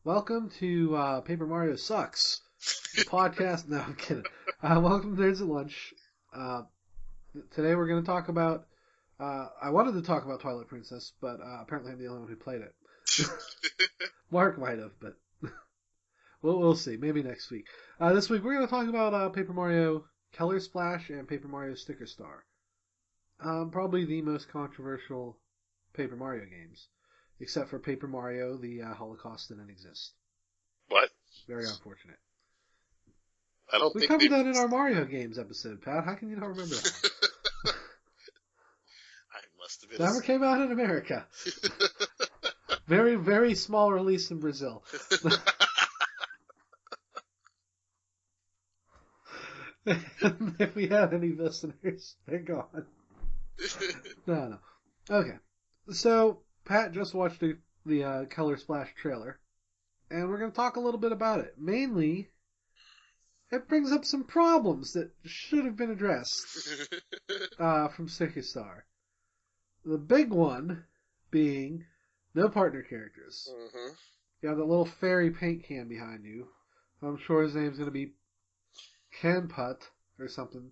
Welcome to Paper Mario Sucks, the podcast. No, I'm kidding. Welcome to Nerds at Lunch. Today we're going to talk about. I wanted to talk about Twilight Princess, but apparently I'm the only one who played it. Mark might have, but we'll see. Maybe next week. This week we're going to talk about Paper Mario Color Splash and Paper Mario Sticker Star. Probably the most controversial Paper Mario games. Except for Paper Mario, the Holocaust didn't exist. What? Very unfortunate. I don't We think covered that in our Mario games episode, Pat. How can you not remember that? I must have been. Never came out in America. Very, very small release in Brazil. If we have any listeners, they're gone. No. Okay. So, Pat just watched the Color Splash trailer, and we're going to talk a little bit about it. Mainly, it brings up some problems that should have been addressed from Sticker Star. The big one being no partner characters. Mm-hmm. You have that little fairy paint can behind you. I'm sure his name's going to be Ken Putt or something.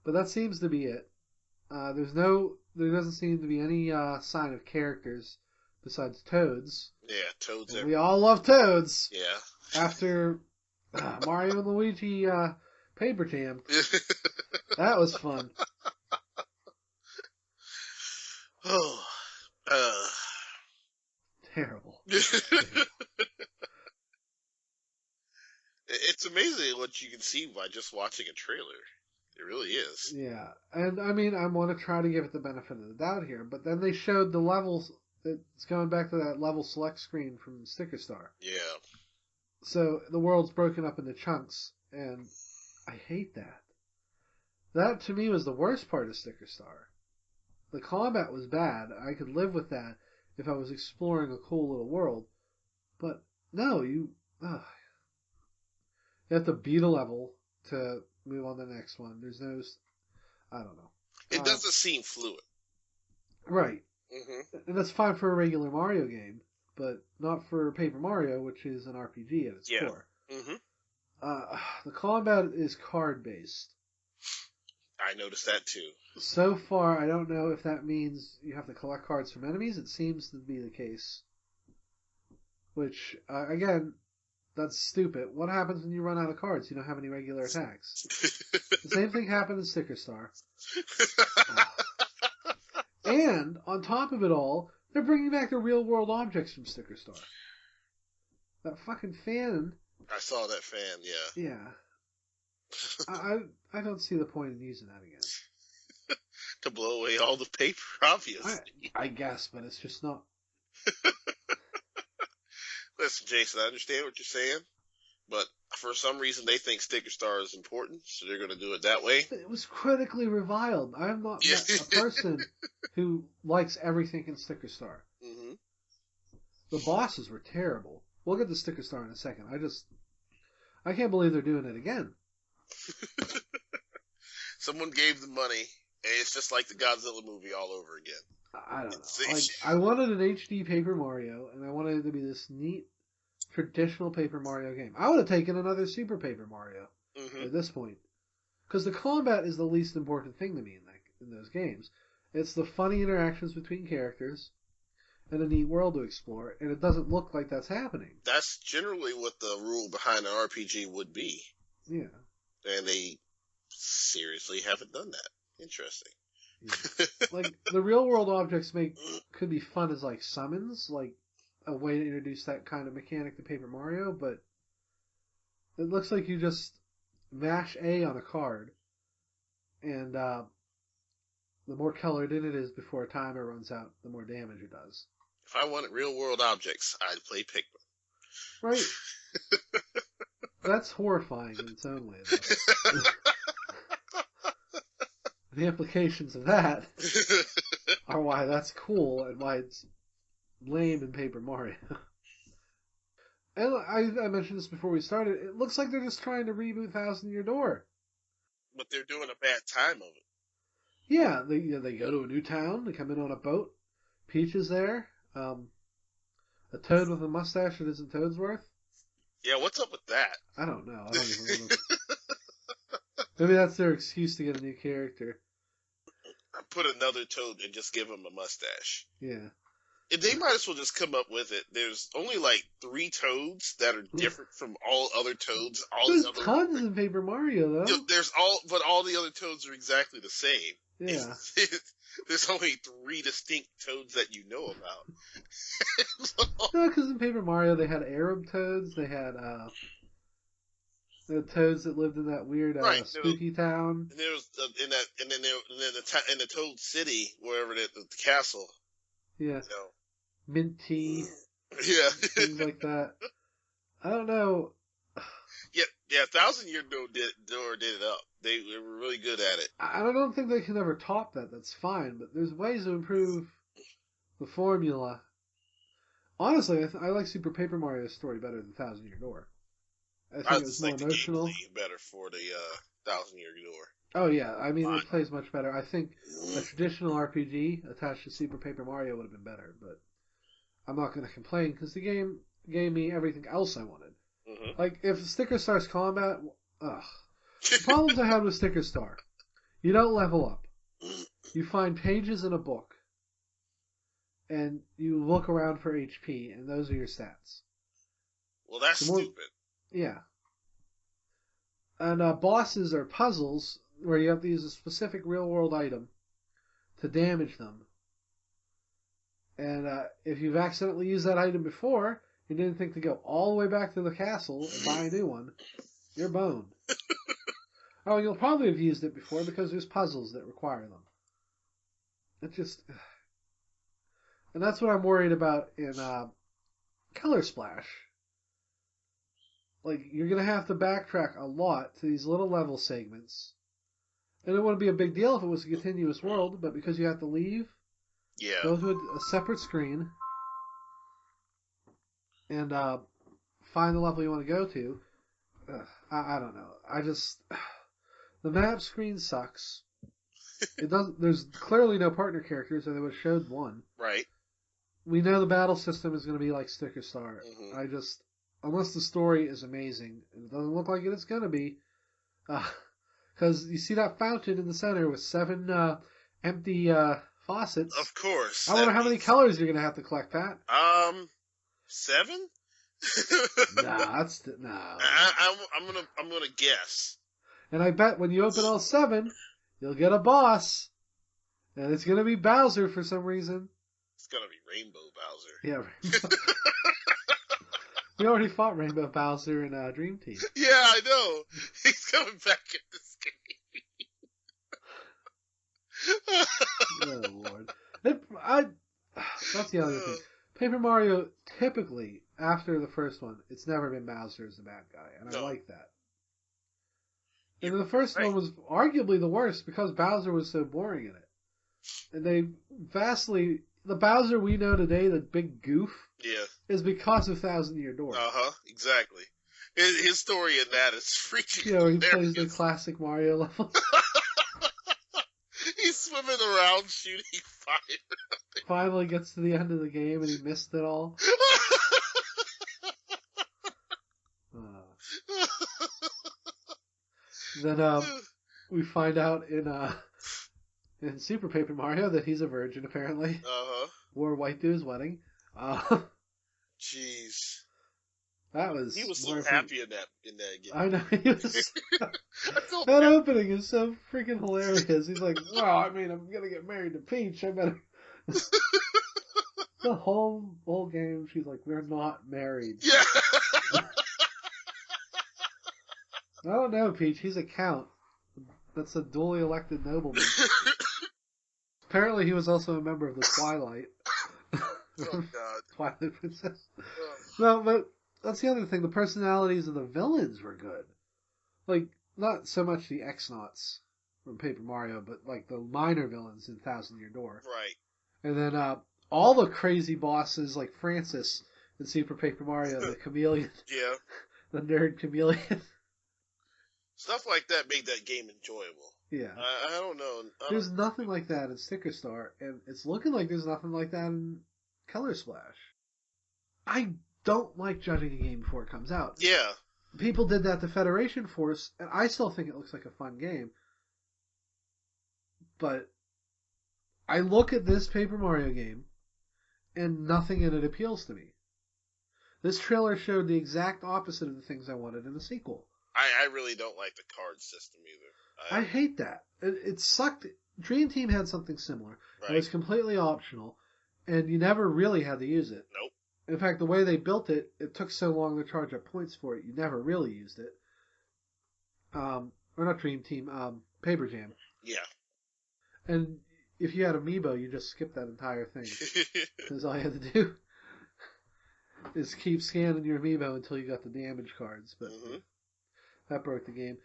But that seems to be it. There doesn't seem to be any sign of characters besides Toads. Yeah, Toads. We all love Toads. Yeah. After Mario and Luigi Paper Jam, that was fun. Oh. Terrible. It's amazing what you can see by just watching a trailer. It really is. Yeah, and I mean, I want to try to give it the benefit of the doubt here, but then they showed the levels. It's going back to that level select screen from Sticker Star. Yeah. So the world's broken up into chunks, and I hate that. That to me was the worst part of Sticker Star. The combat was bad. I could live with that if I was exploring a cool little world, but no, you have to beat a level to move on to the next one. There's no, I don't know. It doesn't seem fluid. Right. Mm-hmm. And that's fine for a regular Mario game, but not for Paper Mario, which is an RPG at its core. Mm-hmm. The combat is card-based. I noticed that too. So far, I don't know if that means you have to collect cards from enemies. It seems to be the case. Which, again, that's stupid. What happens when you run out of cards? You don't have any regular attacks. The same thing happened in Sticker Star. And, on top of it all, they're bringing back the real-world objects from Sticker Star. That fucking fan. I saw that fan, yeah. Yeah. I don't see the point in using that again. To blow away all the paper, obviously. I guess, but it's just not. Listen, Jason, I understand what you're saying, but for some reason they think Sticker Star is important, so they're going to do it that way. It was critically reviled. I am not a person who likes everything in Sticker Star. Mm-hmm. The bosses were terrible. We'll get to Sticker Star in a second. I can't believe they're doing it again. Someone gave them money, and it's just like the Godzilla movie all over again. I don't know. Like, I wanted an HD Paper Mario, and I wanted it to be this neat, traditional Paper Mario game. I would have taken another Super Paper Mario at this point. Because the combat is the least important thing to me in those games. It's the funny interactions between characters and a neat world to explore, and it doesn't look like that's happening. That's generally what the rule behind an RPG would be. Yeah. And they seriously haven't done that. Interesting. Yeah. Like, the real world objects could be fun as, like, summons, like a way to introduce that kind of mechanic to Paper Mario, but it looks like you just mash A on a card, and the more colored in it is before a timer runs out, the more damage it does. If I wanted real world objects, I'd play Pikmin. Right. That's horrifying in its own way, though. The implications of that are why that's cool and why it's lame in Paper Mario. And I mentioned this before we started. It looks like they're just trying to reboot Thousand Year Door. But they're doing a bad time of it. Yeah, they go to a new town. They come in on a boat. Peach is there. A toad with a mustache that isn't Toadsworth. Yeah, what's up with that? I don't know. I don't even remember. Maybe that's their excuse to get a new character. Put another Toad and just give him a mustache. Yeah. And they might as well just come up with it. There's only like 3 Toads that are different from all other Toads. There's tons in Paper Mario, though. But all the other Toads are exactly the same. Yeah. There's only 3 distinct Toads that you know about. No, because in Paper Mario they had Arab Toads. They had the Toads that lived in that weird spooky town. And there was in the Toad City, wherever the castle. Yeah. You know. Mint tea. Yeah. Things like that. I don't know. Yeah. 1,000 Year Door did it up. They were really good at it. I don't think they can ever top that. That's fine, but there's ways to improve the formula. Honestly, I like Super Paper Mario's story better than 1,000 Year Door. I think it was more emotional. Better for the 1,000 Year Door. Oh yeah, I mean it plays much better. I think a traditional RPG attached to Super Paper Mario would have been better, but I'm not going to complain because the game gave me everything else I wanted. Mm-hmm. Like if Sticker Star's combat, the problems I had with Sticker Star, you don't level up. You find pages in a book, and you look around for HP, and those are your stats. Well, that's stupid. Yeah. And bosses are puzzles where you have to use a specific real-world item to damage them. And if you've accidentally used that item before, you didn't think to go all the way back to the castle and buy a new one, you're boned. Oh, you'll probably have used it before because there's puzzles that require them. It just... And that's what I'm worried about in Color Splash. Like, you're going to have to backtrack a lot to these little level segments. And it wouldn't be a big deal if it was a continuous world, but because you have to leave, go to a separate screen, and find the level you want to go to. I don't know. The map screen sucks. It doesn't. There's clearly no partner characters, or they would have showed one. Right. We know the battle system is going to be like Sticker Star. Mm-hmm. Unless the story is amazing, and it doesn't look like it's going to be, because you see that fountain in the center with 7 empty faucets. Of course. I wonder how many colors you're going to have to collect, Pat. 7? Nah. I'm gonna guess. And I bet when you open all 7, you'll get a boss, and it's going to be Bowser for some reason. It's gonna be Rainbow Bowser. Yeah, Rainbow. We already fought Rainbow Bowser in Dream Team. Yeah, I know. He's coming back in this game. Oh, Lord. That's the other thing. Paper Mario, typically, after the first one, it's never been Bowser as the bad guy, and I like that. And the first one was arguably the worst because Bowser was so boring in it. And the Bowser we know today, the big goof, is because of 1,000 Year Door. Exactly. His story in that is freaking he plays the classic Mario level. He's swimming around shooting fire. Finally gets to the end of the game and he missed it all. Then we find out in Super Paper Mario that he's a virgin apparently. Wore white to his wedding. Jeez. He was so happy in that game. I know, he was. That opening is so freaking hilarious. He's like, well, I mean, I'm gonna get married to Peach. I better. The whole game, she's like, we're not married. Yeah. I don't know, Peach. He's a count. That's a duly elected nobleman. Apparently, he was also a member of the Twilight. Oh, God. Twilight Princess. No, but that's the other thing. The personalities of the villains were good. Like, not so much the X-Nauts from Paper Mario, but like the minor villains in 1,000 Year Door. Right. And then all the crazy bosses like Francis in Super Paper Mario, the chameleon. Yeah. The nerd chameleon. Stuff like that made that game enjoyable. Yeah. I don't know. There's nothing like that in Sticker Star, and it's looking like there's nothing like that in Color Splash. I don't like judging a game before it comes out. Yeah. People did that to Federation Force, and I still think it looks like a fun game. But I look at this Paper Mario game, and nothing in it appeals to me. This trailer showed the exact opposite of the things I wanted in a sequel. I really don't like the card system either. I hate that. It sucked. Dream Team had something similar. Right. It was completely optional, and you never really had to use it. Nope. In fact, the way they built it, it took so long to charge up points for it, you never really used it. Or not Dream Team, Paper Jam. Yeah. And if you had Amiibo, you just skipped that entire thing. Because all you had to do is keep scanning your Amiibo until you got the damage cards. But that broke the game.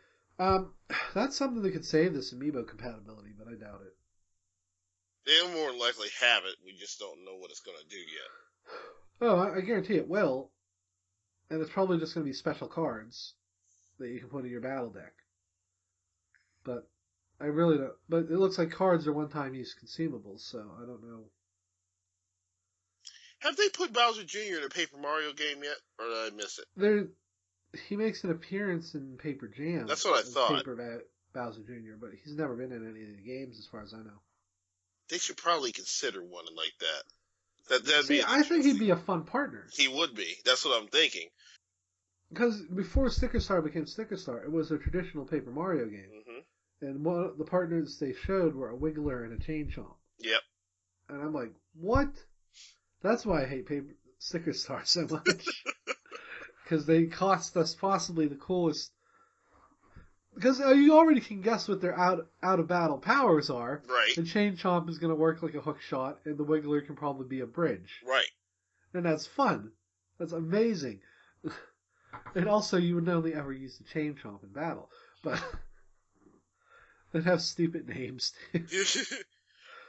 That's something that could save this Amiibo compatibility, but I doubt it. They'll more likely have it. We just don't know what it's going to do yet. Oh, I guarantee it will. And it's probably just going to be special cards that you can put in your battle deck. But I really don't. But it looks like cards are one-time use consumables, so I don't know. Have they put Bowser Jr. in a Paper Mario game yet? Or did I miss it? He makes an appearance in Paper Jam. That's what I thought. Paper Bowser Jr., but he's never been in any of the games as far as I know. They should probably consider one like that. That'd See, be I think he'd be a fun partner. He would be. That's what I'm thinking. Because before Sticker Star became Sticker Star, it was a traditional Paper Mario game. And one of the partners they showed were a Wiggler and a Chain Chomp. Yep. And I'm like, what? That's why I hate Sticker Star so much. Because they cost us possibly the coolest. Because you already can guess what their out of battle powers are. Right. The Chain Chomp is going to work like a hook shot, and the Wiggler can probably be a bridge. Right. And that's fun. That's amazing. And also, you would only ever use the Chain Chomp in battle. But they'd have stupid names, too.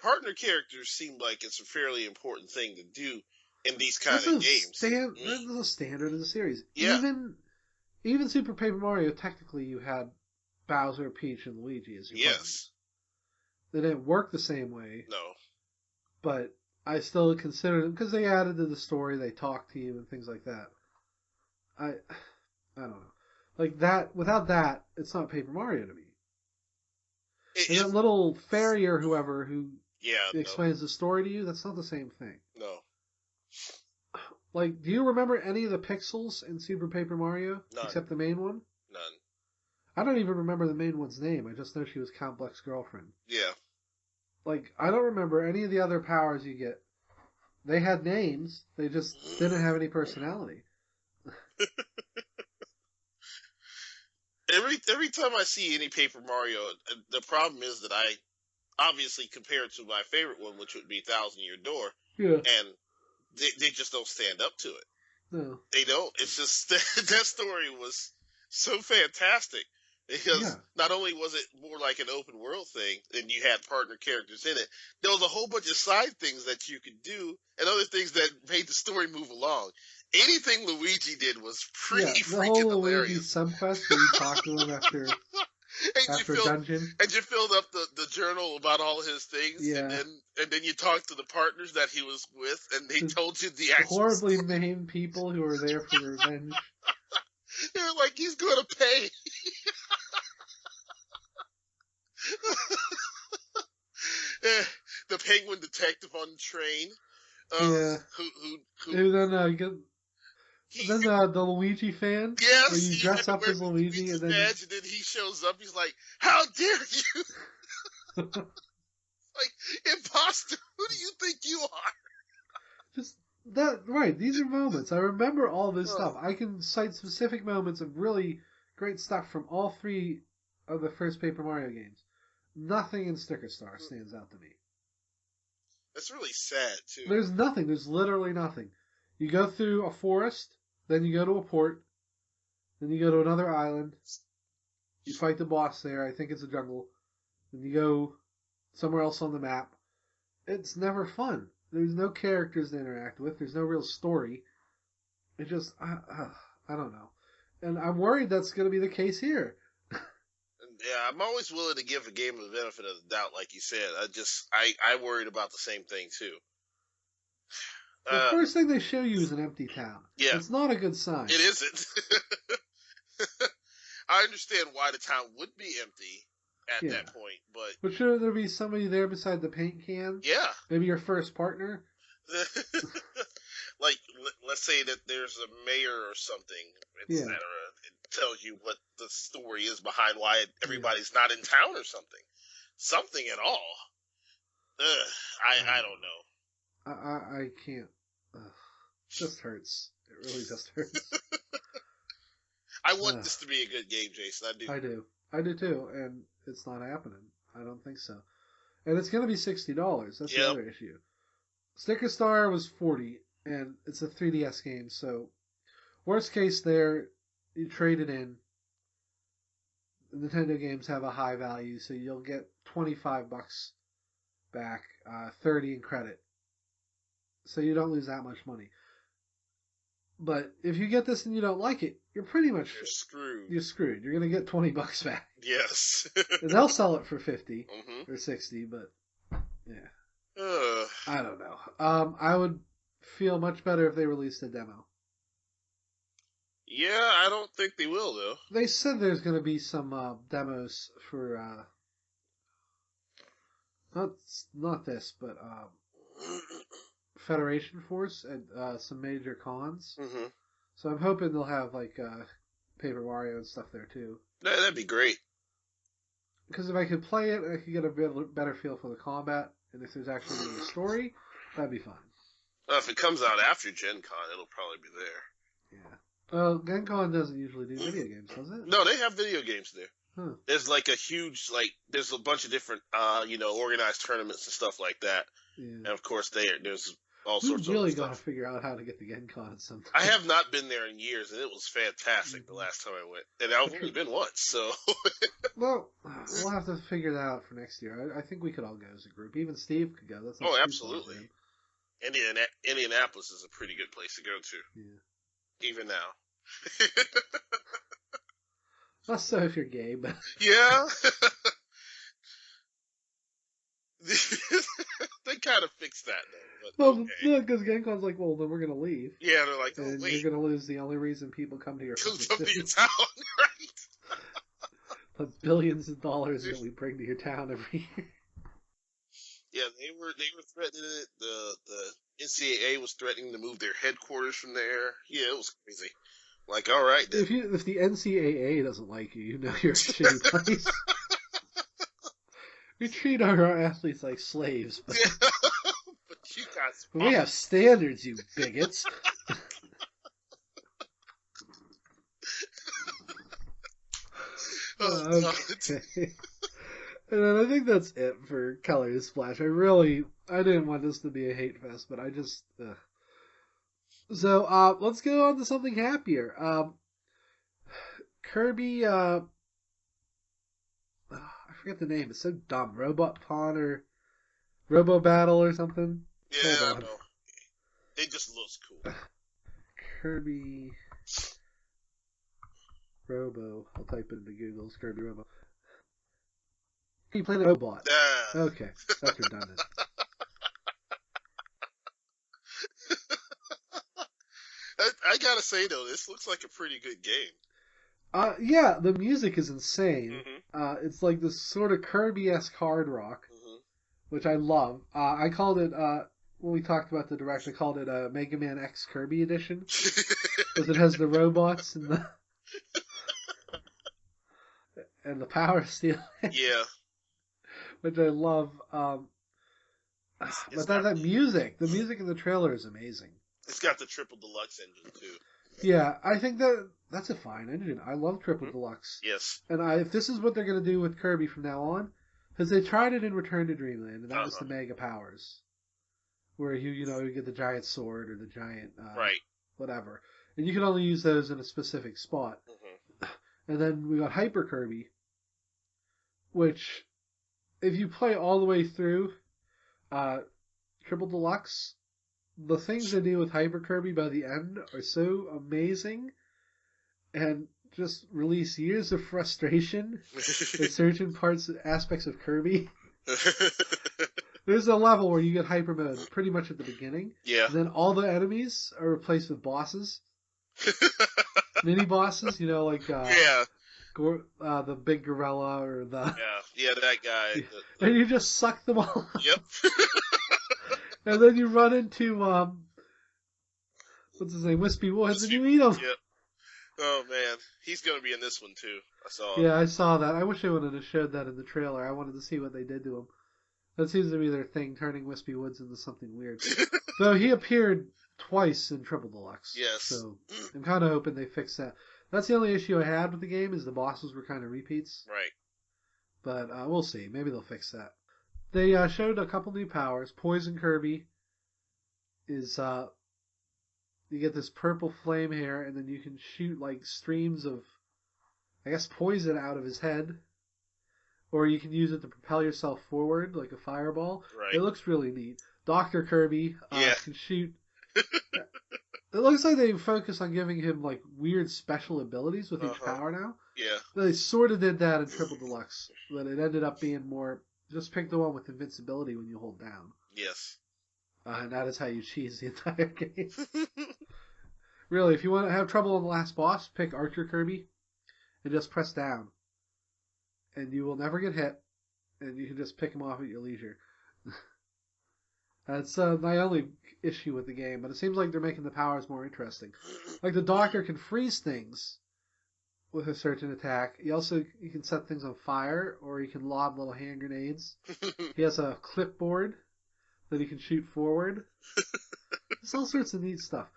Partner characters seem like it's a fairly important thing to do in these kind of games. This is a standard in the series. Yeah. Even Super Paper Mario, technically, you had Bowser, Peach, and Luigi as your partners. They didn't work the same way. No. But I still consider them, because they added to the story, they talk to you and things like that. I don't know. Like that, without that, it's not Paper Mario to me. And that little fairy or whoever who explains the story to you, that's not the same thing. No. Like, do you remember any of the pixels in Super Paper Mario? None. Except the main one? None. I don't even remember the main one's name. I just know she was Count Bleck's girlfriend. Yeah. Like, I don't remember any of the other powers you get. They had names. They just didn't have any personality. Every time I see any Paper Mario, the problem is that I obviously compare it to my favorite one, which would be Thousand Year Door. Yeah. And they just don't stand up to it. No. They don't. It's just that story was so fantastic because not only was it more like an open world thing and you had partner characters in it, there was a whole bunch of side things that you could do and other things that made the story move along. Anything Luigi did was pretty freaking hilarious. The whole Luigi subquest where you talk to him after dungeon. And you filled up the journal about all his things. Yeah. And then you talked to the partners that he was with, and they told you the actual horribly named people who were there for revenge. They were like, he's going to pay. The penguin detective on the train. Who then the Luigi fan? Yes. Where you dress up as Luigi and then... badge, and then he shows up, he's like, how dare you? Like, imposter, who do you think you are? Just that, right, these are moments. I remember all this stuff. I can cite specific moments of really great stuff from all three of the first Paper Mario games. Nothing in Sticker Star stands out to me. That's really sad, too. There's nothing. There's literally nothing. You go through a forest, then you go to a port, then you go to another island, you fight the boss there, I think it's a jungle, then you go somewhere else on the map. It's never fun. There's no characters to interact with, there's no real story. It just, I don't know. And I'm worried that's going to be the case here. Yeah, I'm always willing to give a game the benefit of the doubt, like you said. I worried about the same thing too. The first thing they show you is an empty town. Yeah. It's not a good sign. It isn't. I understand why the town would be empty at that point, but should there be somebody there beside the paint can? Yeah. Maybe your first partner? Like, let's say that there's a mayor or something, etc. It tells you what the story is behind why everybody's not in town or something. Something at all. I don't know. I can't. Just hurts. It really just hurts. I want this to be a good game, Jason. I do. I do too, and it's not happening. I don't think so. And it's going to be $60. That's the other issue. Sticker Star was $40, and it's a 3DS game, so worst case there, you trade it in. Nintendo games have a high value, so you'll get $25 back, 30 in credit. So you don't lose that much money. But if you get this and you don't like it, you're screwed. You're screwed. You're gonna get $20 back. Yes. And they'll sell it for 50 or 60, but yeah. I don't know. I would feel much better if they released a demo. Yeah, I don't think they will though. They said there's gonna be some demos for not this, but Federation Force and some major cons. So I'm hoping they'll have like Paper Mario and stuff there too. That'd be great. Because if I could play it, I could get a better feel for the combat, and if there's actually going to be a story, that'd be fine. Well, if it comes out after Gen Con, it'll probably be there. Yeah. Well, Gen Con doesn't usually do video games, does it? No, they have video games there. Huh. There's like a huge, there's a bunch of different, organized tournaments and stuff like that. Yeah. And of course, there's all sorts of stuff. We really got to figure out how to get the Gen Con sometime. I have not been there in years, and it was fantastic the last time I went. And I've only been once, so. Well, we'll have to figure that out for next year. I think we could all go as a group. Even Steve could go. That's absolutely. Indianapolis is a pretty good place to go to. Yeah. Even now. Not so if you're gay, but. Yeah. They kind of fixed that though. Well, yeah, because Gen Con's like, well, then we're gonna leave. Yeah, they're like, and you're gonna lose the only reason people come to your town, right? The billions of dollars that we bring to your town every year. Yeah, they were threatening it. The NCAA was threatening to move their headquarters from there. Yeah, it was crazy. Like, all right, then. If the NCAA doesn't like you, you know you're a shitty place. We treat our athletes like slaves, but, but you guys, we have standards, you bigots. Okay. And then I think that's it for Colors Splash. I didn't want this to be a hate fest, but I just. So let's go on to something happier. Kirby. I forget the name. It's so dumb. Robot Pawn or Robo Battle or something. Yeah, I know. It just looks cool. Kirby Robo. I'll type it into Google. It's Kirby Robo. You play the robot. Okay, that's redundant. I gotta say though, this looks like a pretty good game. Yeah, the music is insane. It's like this sort of Kirby-esque hard rock, which I love. I called it, when we talked about the Direct, I called it Mega Man X Kirby Edition. Because it has the robots and the Power Steel. Yeah. Which I love. But that music, the music in the trailer is amazing. It's got the Triple Deluxe engine, too. Yeah, I think that's a fine engine. I love Triple Deluxe. Yes. And if this is what they're going to do with Kirby from now on, because they tried it in Return to Dreamland, and that was the Mega Powers, where you get the giant sword or the giant whatever, and you can only use those in a specific spot. And then we got Hyper Kirby, which, if you play all the way through Triple Deluxe, the things they do with Hyper Kirby by the end are so amazing, and just release years of frustration in certain aspects of Kirby. There's a level where you get hyper mode pretty much at the beginning. Yeah. And then all the enemies are replaced with bosses. Mini bosses, like yeah. The big gorilla or the... Yeah, that guy. And you just suck them all. Yep. And then you run into, what's his name, Wispy Woods, and you eat him. Yep. Oh, man. He's going to be in this one, too. I saw Yeah, I saw that. I wish they would have showed that in the trailer. I wanted to see what they did to him. That seems to be their thing, turning Wispy Woods into something weird. Though he appeared twice in Triple Deluxe. Yes. So I'm kind of hoping they fix that. That's the only issue I had with the game, is the bosses were kind of repeats. Right. But we'll see. Maybe they'll fix that. They showed a couple new powers. Poison Kirby is... you get this purple flame here, and then you can shoot like streams of, I guess, poison out of his head. Or you can use it to propel yourself forward like a fireball. Right. It looks really neat. Dr. Kirby can shoot... It looks like they focus on giving him like weird special abilities with each power now. Yeah. They sort of did that in Triple Deluxe, but it ended up being more, just pick the one with invincibility when you hold down. Yes. And that is how you cheese the entire game. Really, if you want to have trouble on the last boss, pick Archer Kirby and just press down. And you will never get hit, and you can just pick him off at your leisure. That's my only issue with the game, but it seems like they're making the powers more interesting. Like the Doctor can freeze things with a certain attack. You can set things on fire, or you can lob little hand grenades. He has a clipboard that he can shoot forward. There's all sorts of neat stuff.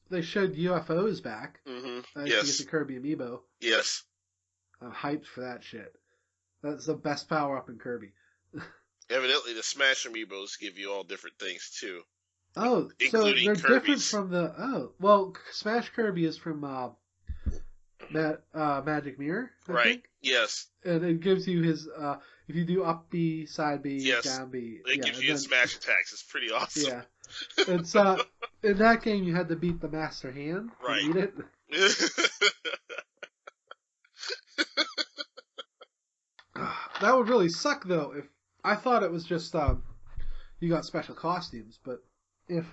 They showed UFOs back. Mm-hmm. You get the Kirby amiibo. Yes. I'm hyped for that shit. That's the best power up in Kirby. Evidently, the Smash amiibos give you all different things too. Oh, so they're Kirby's. different from the... Oh, well, Smash Kirby is from Magic Mirror, I think. Yes. And it gives you his... if you do up B, side B, down B... It gives you his smash attacks. It's pretty awesome. Yeah. It's, in that game, you had to beat the Master Hand to beat it. That would really suck, though, if... I thought it was just, you got special costumes, but if,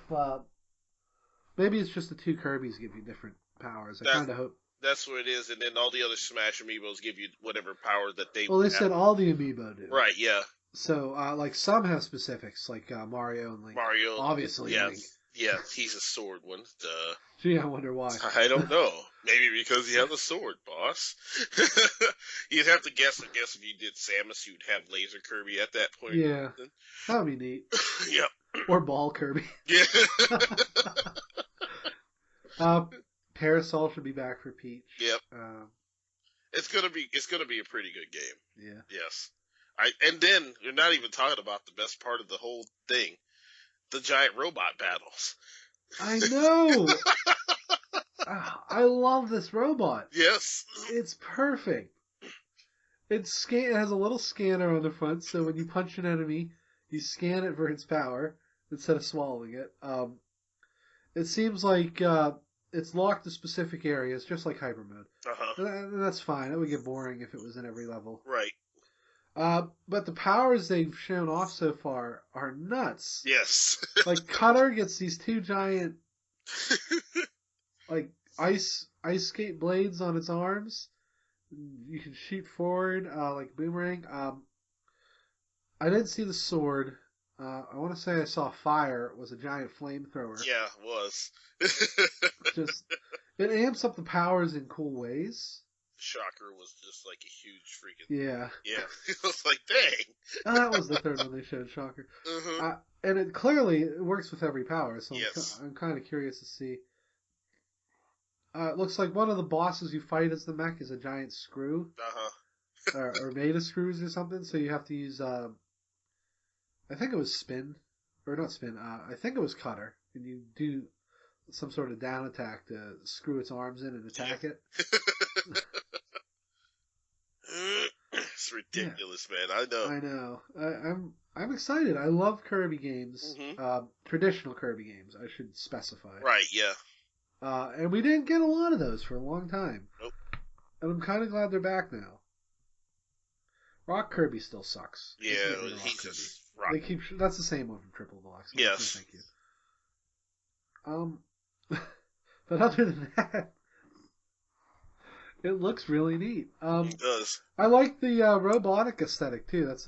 maybe it's just the two Kirbys give you different powers. I kind of hope. That's what it is, and then all the other Smash amiibos give you whatever power that they Well, they said all the amiibo do. Right, yeah. So, like, some have specifics, like Mario and Link. Mario. Obviously, yeah. Link. Yeah, he's a sword one. Duh. Gee, I wonder why. I don't know. Maybe because he has a sword, boss. You'd have to guess. I guess if you did Samus, you'd have Laser Kirby at that point. Yeah. That would be neat. Yeah. Or Ball Kirby. Yeah. Parasol should be back for Peach. Yep. It's gonna be a pretty good game. Yeah. Yes. And then you're not even talking about the best part of the whole thing. The giant robot battles. I know! I love this robot. Yes. It's perfect. It has a little scanner on the front, so when you punch an enemy, you scan it for its power instead of swallowing it. It seems like it's locked to specific areas, just like Hyper Mode. And that's fine. It would get boring if it was in every level. Right. But the powers they've shown off so far are nuts. Yes. Like Cutter gets these two giant, like ice skate blades on its arms. You can shoot forward like boomerang. I didn't see the sword. I want to say I saw fire. It was a giant flamethrower. Yeah, it was. It amps up the powers in cool ways. Shocker was just like a huge freaking... Yeah. Yeah. It was like, dang. That was the third one they showed, Shocker. And it clearly works with every power, so I'm kind of curious to see. It looks like one of the bosses you fight as the mech is a giant screw. Or made of screws or something, so you have to use, I think it was spin. Or not spin, I think it was Cutter. And you do some sort of down attack to screw its arms in and attack it. It's ridiculous, man. I know. I'm excited. I love Kirby games. Traditional Kirby games, I should specify. Right, yeah. And we didn't get a lot of those for a long time. Nope. And I'm kind of glad they're back now. Rock Kirby still sucks. Yeah, he's just rock. They keep. That's the same one from Triple Deluxe. Yes. Thank you. But other than that, it looks really neat. It does. I like the robotic aesthetic too. That's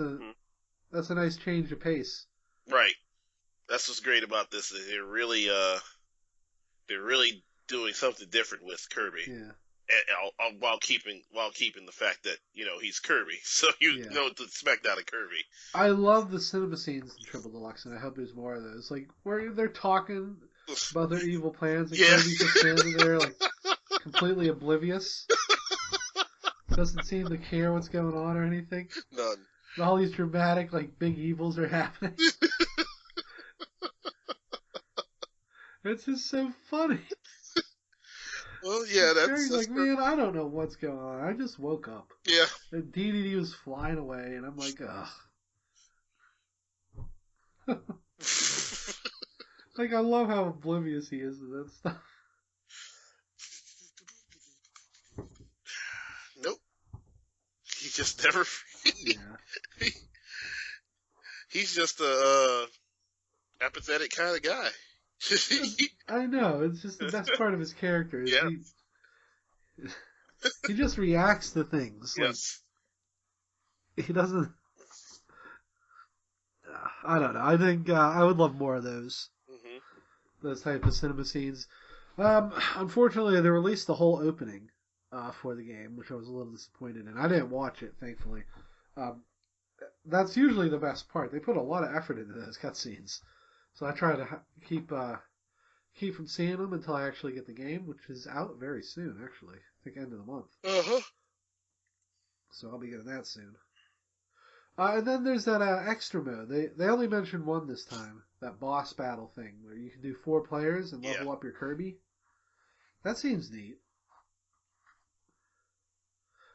a nice change of pace. Right. That's what's great about this. They're really doing something different with Kirby. Yeah. While keeping the fact that he's Kirby, so you know to expect out of Kirby. I love the cinema scenes in Triple Deluxe, and I hope there's more of those. Like where they're talking about their evil plans, and Kirby's just standing there like completely oblivious, doesn't seem to care what's going on or anything. None. And all these dramatic like big evils are happening. It's just so funny. Well, yeah, that's like, man, I don't know what's going on. I just woke up. Yeah. And DDD was flying away, and I'm like, ugh. Like, I love how oblivious he is to that stuff. Nope. He just never. Yeah. He's just a apathetic kind of guy. I know. It's just the best part of his character. Yeah. He just reacts to things. Yes. Like, he doesn't. I don't know. I think I would love more of those. Mm-hmm. Those type of cinema scenes. Unfortunately, they released the whole opening for the game, which I was a little disappointed in. I didn't watch it, thankfully. That's usually the best part. They put a lot of effort into those cutscenes. So I try to keep from seeing them until I actually get the game, which is out very soon, actually. I think end of the month. Uh-huh. So I'll be getting that soon. And then there's that extra mode. They only mentioned one this time, that boss battle thing, where you can do 4 players and level up your Kirby. That seems neat.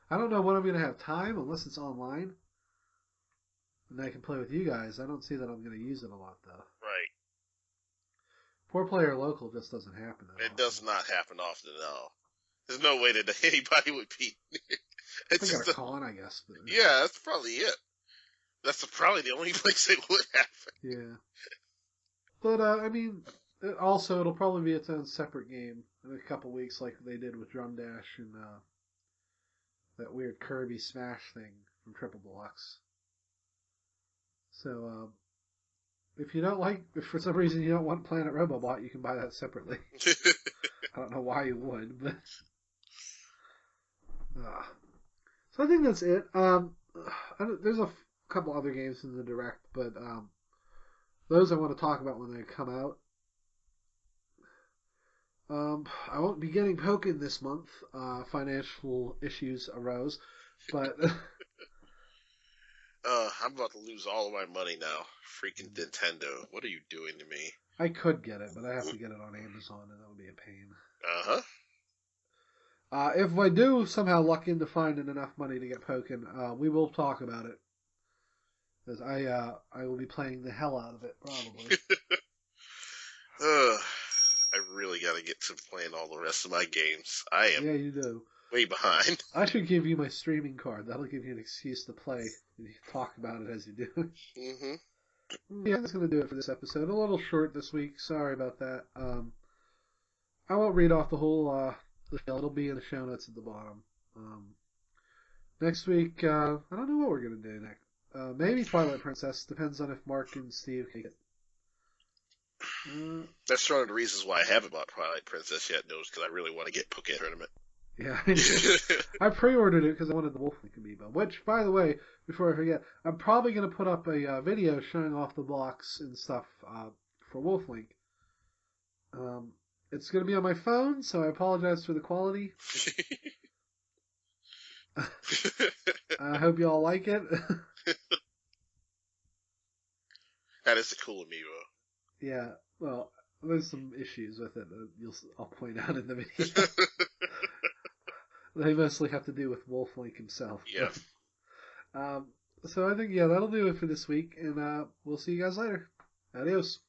I don't know when I'm going to have time, unless it's online. And I can play with you guys. I don't see that I'm going to use it a lot, though. Right. 4-player local just doesn't happen at all. It does not happen often at all. There's no way that anybody would be. It's just a con, I guess. But... Yeah, that's probably it. That's probably the only place it would happen. Yeah. But, I mean, it'll probably be its own separate game in a couple weeks, like they did with Drum Dash and that weird Kirby Smash thing from Triple Deluxe. So, if for some reason you don't want Planet Robobot, you can buy that separately. I don't know why you would, but... So I think that's it. There's a couple other games in the Direct, but those I want to talk about when they come out. I won't be getting Pokken this month. Financial issues arose, but... I'm about to lose all of my money now. Freaking Nintendo. What are you doing to me? I could get it, but I have to get it on Amazon, and that would be a pain. Uh-huh. If I do somehow luck into finding enough money to get Pokken, we will talk about it. Because I will be playing the hell out of it, probably. I really got to get to playing all the rest of my games. I am Yeah, you do. way behind. I should give you my streaming card. That'll give you an excuse to play. And you can talk about it as you do it. Mm-hmm. Yeah, that's going to do it for this episode. A little short this week. Sorry about that. I won't read off the whole the show. It'll be in the show notes at the bottom. Next week, I don't know what we're going to do next. Maybe Twilight Princess. Depends on if Mark and Steve can get it. That's one of the reasons why I haven't bought Twilight Princess yet, because I really want to get Poké Tournament. Yeah, I pre-ordered it because I wanted the Wolflink amiibo. Which, by the way, before I forget, I'm probably going to put up a video showing off the box and stuff for Wolflink. It's going to be on my phone, so I apologize for the quality. I hope you all like it. That is a cool amiibo. Yeah, well, there's some issues with it that I'll point out in the video. They mostly have to do with Wolflink himself. Yeah. So I think, that'll do it for this week, and we'll see you guys later. Adios.